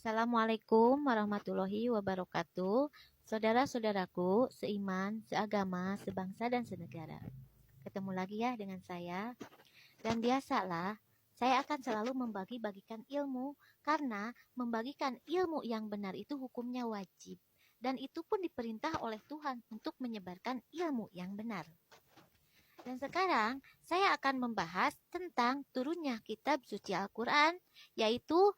Assalamualaikum warahmatullahi wabarakatuh. Saudara-saudaraku, seiman, seagama, sebangsa dan senegara. Ketemu lagi ya dengan saya. Dan biasalah, saya akan selalu membagi-bagikan ilmu karena membagikan ilmu yang benar itu hukumnya wajib. Dan itu pun diperintah oleh Tuhan untuk menyebarkan ilmu yang benar. Dan sekarang saya akan membahas tentang turunnya kitab suci Al-Quran, yaitu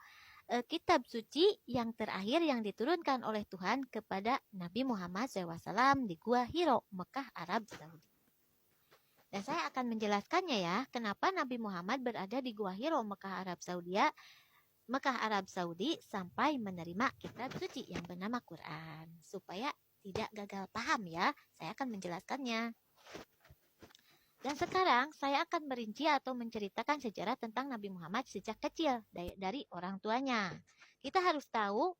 kitab suci yang terakhir yang diturunkan oleh Tuhan kepada Nabi Muhammad SAW di Gua Hiro, Mekah, Arab Saudi. Dan saya akan menjelaskannya ya, kenapa Nabi Muhammad berada di Gua Hiro, Mekah, Arab Saudi sampai menerima kitab suci yang bernama Quran. Supaya tidak gagal paham ya, saya akan menjelaskannya. Dan sekarang saya akan merinci atau menceritakan sejarah tentang Nabi Muhammad sejak kecil dari orang tuanya. Kita harus tahu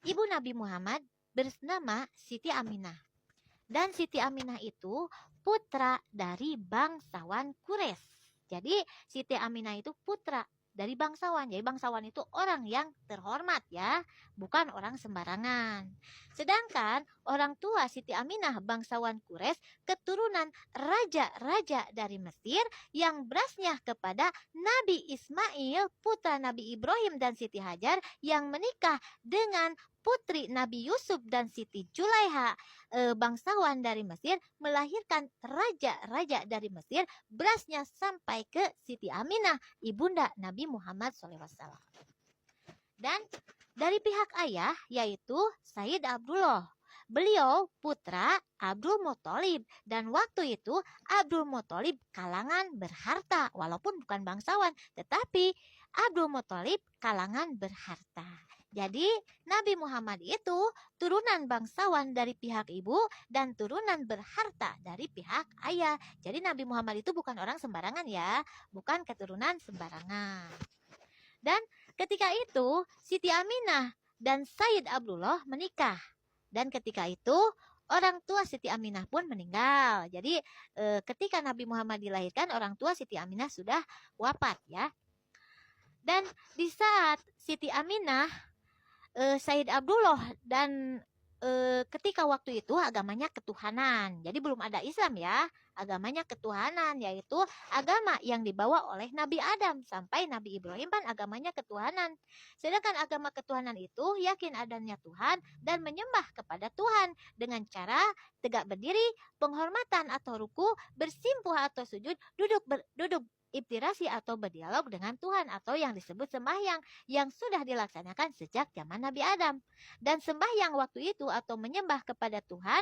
ibu Nabi Muhammad bernama Siti Aminah. Dan Siti Aminah itu putra dari bangsawan Quraisy. Jadi Siti Aminah itu putra dari bangsawan. Jadi bangsawan itu orang yang terhormat ya, bukan orang sembarangan. Sedangkan orang tua Siti Aminah bangsawan Quraisy keturunan raja-raja dari Mesir yang berasnya kepada Nabi Ismail, putra Nabi Ibrahim dan Siti Hajar yang menikah dengan putri Nabi Yusuf dan Siti Julaiha, bangsawan dari Mesir, melahirkan raja-raja dari Mesir, berasnya sampai ke Siti Aminah, ibunda Nabi Muhammad SAW. Dan dari pihak ayah, yaitu Sayyid Abdullah. Beliau putra Abdul Muthalib, dan waktu itu Abdul Muthalib kalangan berharta, walaupun bukan bangsawan, tetapi Abdul Muthalib kalangan berharta. Jadi Nabi Muhammad itu turunan bangsawan dari pihak ibu dan turunan berharta dari pihak ayah. Jadi Nabi Muhammad itu bukan orang sembarangan ya, bukan keturunan sembarangan. Dan ketika itu Siti Aminah dan Sayyid Abdullah menikah. Dan ketika itu orang tua Siti Aminah pun meninggal. Jadi ketika Nabi Muhammad dilahirkan, orang tua Siti Aminah sudah wafat ya. Dan di saat Siti Aminah, Sayyid Abdullah dan ketika waktu itu agamanya ketuhanan. Jadi belum ada Islam ya. Agamanya ketuhanan, yaitu agama yang dibawa oleh Nabi Adam sampai Nabi Ibrahim kan agamanya ketuhanan. Sedangkan agama ketuhanan itu yakin adanya Tuhan dan menyembah kepada Tuhan dengan cara tegak berdiri, penghormatan atau ruku, bersimpuh atau sujud, duduk iftirasi atau berdialog dengan Tuhan atau yang disebut sembahyang yang sudah dilaksanakan sejak zaman Nabi Adam. Dan sembahyang waktu itu atau menyembah kepada Tuhan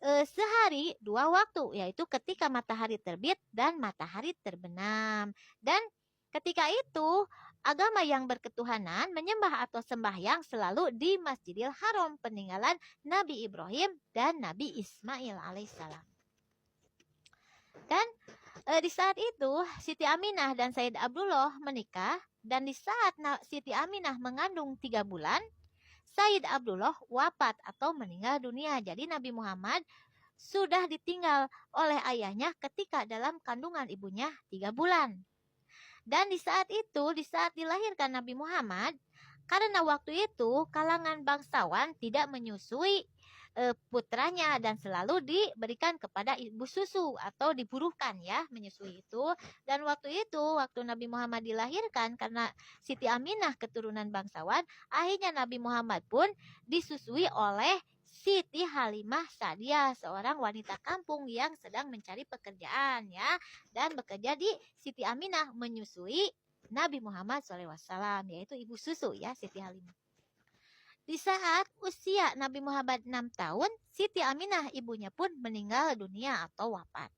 sehari 2 waktu, yaitu ketika matahari terbit dan matahari terbenam. Dan ketika itu agama yang berketuhanan menyembah atau sembahyang selalu di Masjidil Haram, peninggalan Nabi Ibrahim dan Nabi Ismail alaihissalam. Dan di saat itu Siti Aminah dan Sayyid Abdullah menikah, dan di saat Siti Aminah mengandung 3 bulan, Sayyid Abdullah wafat atau meninggal dunia. Jadi Nabi Muhammad sudah ditinggal oleh ayahnya ketika dalam kandungan ibunya 3 bulan. Dan di saat itu, di saat dilahirkan Nabi Muhammad, karena waktu itu kalangan bangsawan tidak menyusui putranya dan selalu diberikan kepada ibu susu atau diburuhkan ya menyusui itu. Dan waktu itu waktu Nabi Muhammad dilahirkan, karena Siti Aminah keturunan bangsawan, akhirnya Nabi Muhammad pun disusui oleh Siti Halimah Sa'diyah, seorang wanita kampung yang sedang mencari pekerjaan ya, dan bekerja di Siti Aminah menyusui Nabi Muhammad SAW, yaitu ibu susu ya Siti Halimah. Di saat usia Nabi Muhammad 6 tahun, Siti Aminah ibunya pun meninggal dunia atau wafat.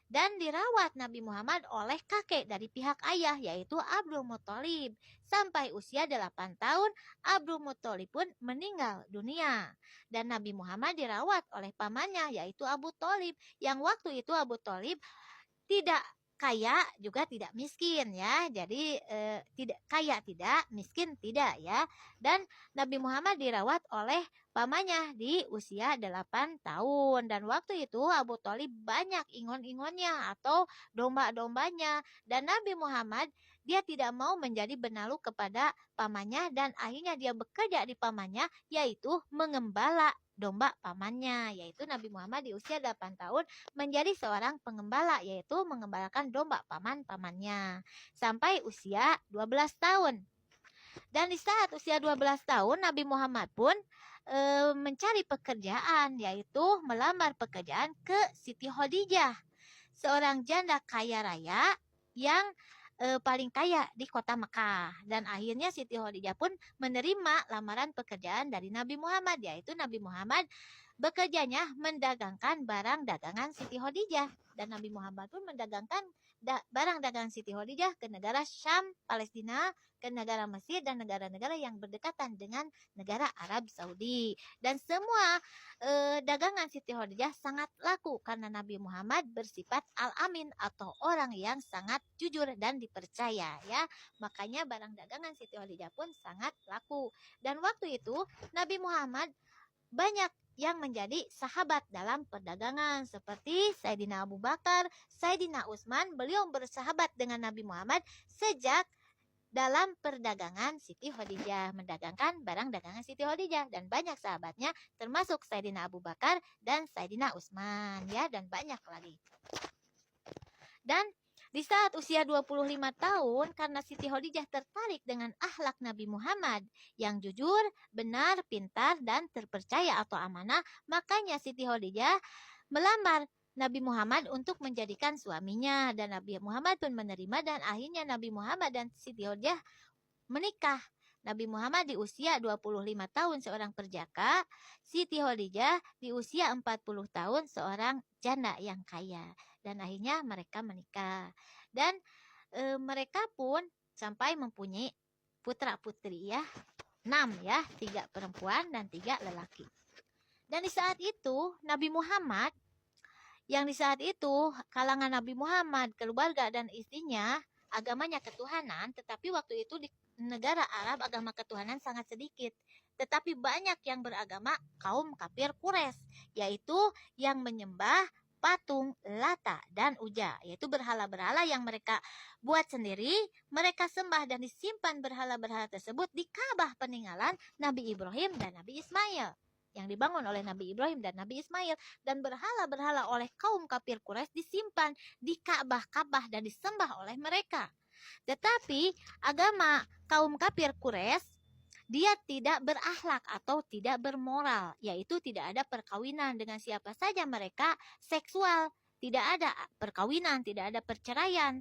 Dan dirawat Nabi Muhammad oleh kakek dari pihak ayah, yaitu Abdul Muthalib. Sampai usia 8 tahun, Abdul Muthalib pun meninggal dunia. Dan Nabi Muhammad dirawat oleh pamannya, yaitu Abu Thalib. Yang waktu itu Abu Thalib tidak kaya juga tidak miskin ya. Jadi tidak kaya tidak, miskin tidak ya. Dan Nabi Muhammad dirawat oleh pamannya di usia 8 tahun. Dan waktu itu Abu Thalib banyak ingon-ingonnya atau domba-dombanya. Dan Nabi Muhammad Dia tidak mau menjadi benalu kepada pamannya dan akhirnya dia bekerja di pamannya, yaitu mengembala domba pamannya, yaitu Nabi Muhammad di usia 8 tahun menjadi seorang pengembala, yaitu mengembalakan domba paman-pamannya sampai usia 12 tahun. Dan di saat usia 12 tahun Nabi Muhammad pun mencari pekerjaan, yaitu melamar pekerjaan ke Siti Khadijah, seorang janda kaya raya yang paling kaya di kota Mekah. Dan akhirnya Siti Khadijah pun menerima lamaran pekerjaan dari Nabi Muhammad, yaitu Nabi Muhammad bekerjanya mendagangkan barang dagangan Siti Khadijah. Dan Nabi Muhammad pun mendagangkan barang dagangan Siti Khadijah ke negara Syam, Palestina, ke negara Mesir, dan negara-negara yang berdekatan dengan negara Arab Saudi. Dan semua dagangan Siti Khadijah sangat laku karena Nabi Muhammad bersifat al-amin atau orang yang sangat jujur dan dipercaya, ya. Makanya barang dagangan Siti Khadijah pun sangat laku. Dan waktu itu Nabi Muhammad banyak yang menjadi sahabat dalam perdagangan seperti Sayyidina Abu Bakar, Sayyidina Utsman. Beliau bersahabat dengan Nabi Muhammad sejak dalam perdagangan Siti Khadijah, mendagangkan barang dagangan Siti Khadijah, dan banyak sahabatnya termasuk Sayyidina Abu Bakar dan Sayyidina Utsman, ya, dan banyak lagi. Dan di saat usia 25 tahun, karena Siti Khadijah tertarik dengan akhlak Nabi Muhammad yang jujur, benar, pintar, dan terpercaya atau amanah, makanya Siti Khadijah melamar Nabi Muhammad untuk menjadikan suaminya, dan Nabi Muhammad pun menerima, dan akhirnya Nabi Muhammad dan Siti Khadijah menikah. Nabi Muhammad di usia 25 tahun seorang perjaka, Siti Khadijah di usia 40 tahun seorang janda yang kaya. Dan akhirnya mereka menikah. Dan mereka pun sampai mempunyai putra-putri, ya. 6, ya, 3 perempuan dan 3 lelaki. Dan di saat itu Nabi Muhammad, yang di saat itu kalangan Nabi Muhammad, keluarga dan istrinya agamanya ketuhanan, tetapi waktu itu di negara Arab agama ketuhanan sangat sedikit. Tetapi banyak yang beragama kaum kafir Quraisy, yaitu yang menyembah patung Lata dan Uja, yaitu berhala-berhala yang mereka buat sendiri, mereka sembah dan disimpan berhala-berhala tersebut di Ka'bah peninggalan Nabi Ibrahim dan Nabi Ismail, yang dibangun oleh Nabi Ibrahim dan Nabi Ismail. Dan berhala-berhala oleh kaum kafir Quraisy disimpan di Ka'bah dan disembah oleh mereka. Tetapi agama kaum kafir Quraisy, dia tidak berakhlak atau tidak bermoral, yaitu tidak ada perkawinan dengan siapa saja mereka, seksual, tidak ada perkawinan, tidak ada perceraian.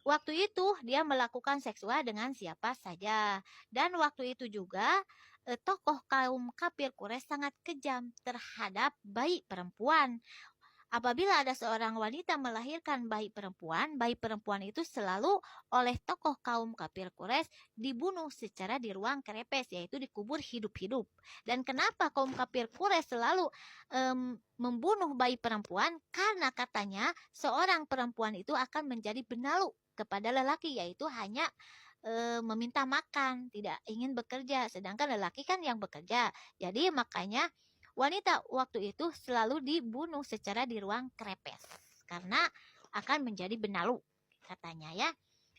Waktu itu dia melakukan seksual dengan siapa saja. Dan waktu itu juga tokoh kaum kafir Quraisy sangat kejam terhadap bayi perempuan. Apabila ada seorang wanita melahirkan bayi perempuan itu selalu oleh tokoh kaum kafir Quraisy dibunuh secara di ruang krepes, yaitu dikubur hidup-hidup. Dan kenapa kaum kafir Quraisy selalu membunuh bayi perempuan? Karena katanya seorang perempuan itu akan menjadi benalu kepada lelaki, yaitu hanya meminta makan, tidak ingin bekerja, sedangkan lelaki kan yang bekerja. Jadi makanya wanita waktu itu selalu dibunuh secara di ruang krepes karena akan menjadi benalu, katanya, ya.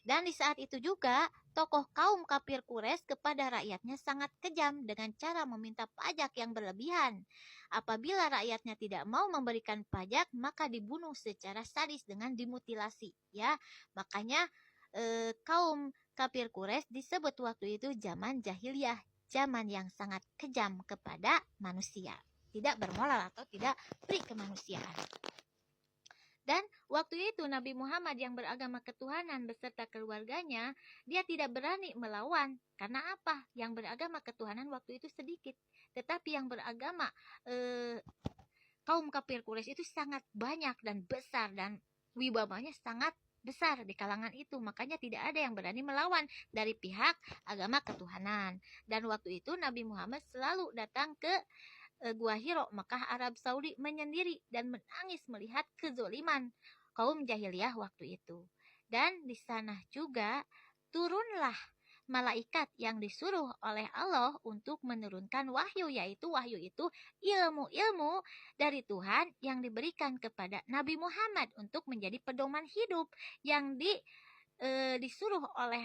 Dan di saat itu juga tokoh kaum kafir Quraisy kepada rakyatnya sangat kejam dengan cara meminta pajak yang berlebihan. Apabila rakyatnya tidak mau memberikan pajak, maka dibunuh secara sadis dengan dimutilasi, ya. Makanya kaum kafir Quraisy disebut waktu itu zaman jahiliyah, zaman yang sangat kejam kepada manusia, tidak bermoral atau tidak beri kemanusiaan. Dan waktu itu Nabi Muhammad yang beragama ketuhanan beserta keluarganya, dia tidak berani melawan. Karena apa? Yang beragama ketuhanan waktu itu sedikit. Tetapi yang beragama kaum kafir Quraisy itu sangat banyak dan besar, dan wibawanya sangat besar di kalangan itu. Makanya tidak ada yang berani melawan dari pihak agama ketuhanan. Dan waktu itu Nabi Muhammad selalu datang ke Gua Hiro, Mekah, Arab Saudi, menyendiri dan menangis melihat kezoliman kaum jahiliyah waktu itu. Dan di sana juga turunlah malaikat yang disuruh oleh Allah untuk menurunkan wahyu, yaitu wahyu itu ilmu-ilmu dari Tuhan yang diberikan kepada Nabi Muhammad untuk menjadi pedoman hidup yang disuruh oleh